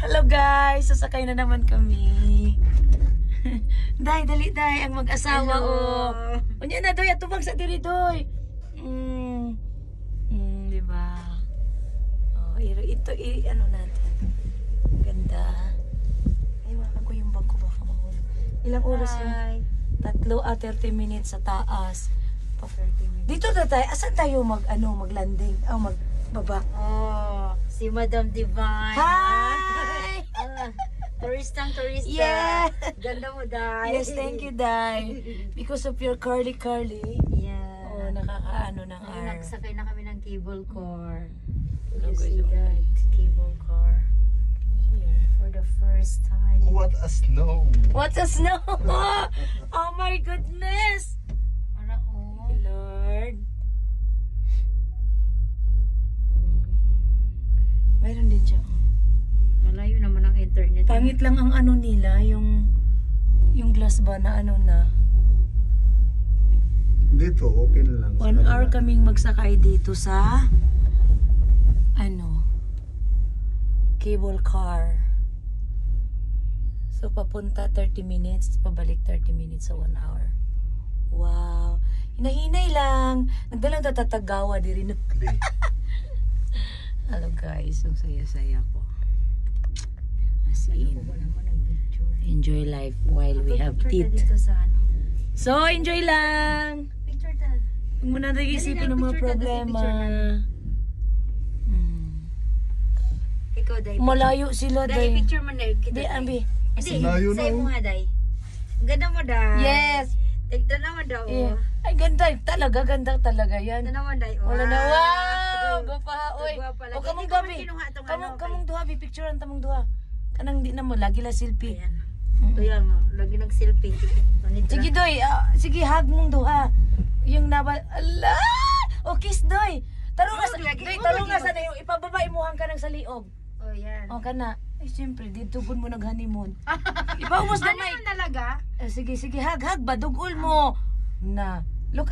Hello guys, sasakay na naman kami. Day, dali day, ang mag-asawa o. Unya na doy, atubang sa diri doy. Di ba? Oh, ito ano natin. Ganda. Ay, wala ko yung bag ko baka mahulog. Ilang oras yun? 30 minutes sa taas. 30 minutes. Dito na tayo, asan tayo maglanding? Magbaba. Oh, si Madam Divine. Hi! Turistang turista. Yeah! Ganda mo, Day. Yes, thank you, Day. Because of your curly. Yeah. Oh, nakakaano ng Ngayon, R. nagsakay na kami ng cable car. Hello, You guys. see that cable car Here. for the first time. What a snow! What's a snow? Oh my goodness! Para oh. Lord. Mayroon din siya. Malayo naman ang internet. Pangit lang ang ano nila, yung glass ba na ano na. Dito, okay na lang. 1 hour kaming magsakay dito sa cable car. So papunta 30 minutes, pabalik 30 minutes sa 1 hour. Wow. Hinahinay lang. Nagdalang tatatagawa diri no. Hello guys, ang saya-saya ko. As in, Ako naman nag-picture. enjoy life while we have Picture teeth. dito sa ano. So, enjoy lang! Picture ta. Huwag mo na nag-isipin ng mga Picture ta, problema. picture Ikaw, Day. Malayo sila, Day, Day. picture mo na kita. Di, Ambi. Hindi, Layo na, say mo oh. nga, Day. Ganda mo, Day. Yes! Tignan naman daw. Yeah. Ay, ganda talaga yan. Tignan naman, Day. Wala na, wow! Gapa, oy. Gwapo lagi. O, kamong Hindi ko man gabi. kinuha tong Kamong duha, bi picturean tamong duha. Kanang di na mo, lagi la selfie. Ayan. Ito yan, oh. Lagi nag-selfie. Sige, Doy. Sige, hug mong duha. Yung naba... Ala! O, kiss, Doy. Taro nga sa... Lagi- Doy, oh, taro lagi nga sa mag- na yung ipababa imuhang ka ng sa liog. Oh, yan. O, ka na. Ay, siyempre, dito po mo nag-honeymoon. Ipaumos na Ano may... man talaga? Sige, hug, badugol mo. Na. Look,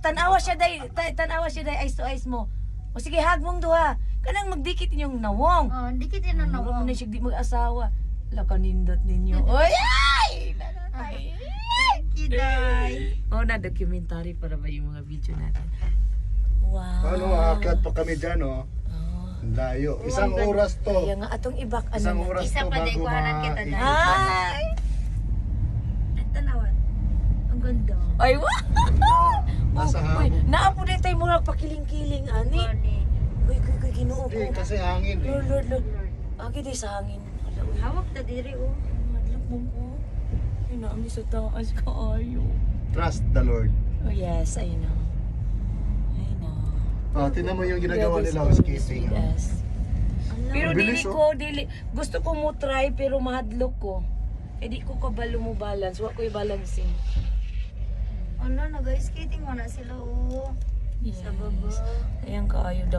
tanawa siya, Day. Tanawa siya, Day. Eyes to eyes mo. O, sige, hug mong duha. Kanang magdikit inyong nawong. Oh, hindi kita na Ano mo nawang. na siya di mag-asawa. Lakanindot ninyo. Oy! Ay! Nanatay. Thank you, Day. Oh, na documentary para ba yung mga video natin. Wow. Paano aakyat pa kami dyan, oh? Oh. Ang layo. Isang oras to. Kaya nga atong ibak Isang ano. oras Isa to pa, Day, bago kuhanan kita, Day. Ay! Ang tanawan. Ang ganda. Ay, wow! Nasa Uy, hamog. naapo din tayo murag pakiling-kiling, ani. Ani. Uy, ginoo ko. Hindi, kasi hangin eh. Lord. Agi di sa hangin. Ala, uy. Hawak na diri, oh. Madlok mo ko. Ay, naami sa taas ka, ayo. Trust the Lord. Oh, yes, I know. Oh, tingnan mo yung ginagawa God is nila, always skipping. with us. Pero Mabilis, gusto ko mo try pero mahadlok ko. Eh di ko kabalo mo balance, wa ko i-balancing. Ano, nag-skating mo na sila, oh. Yes. Sa baba. Ayan kaayo daw.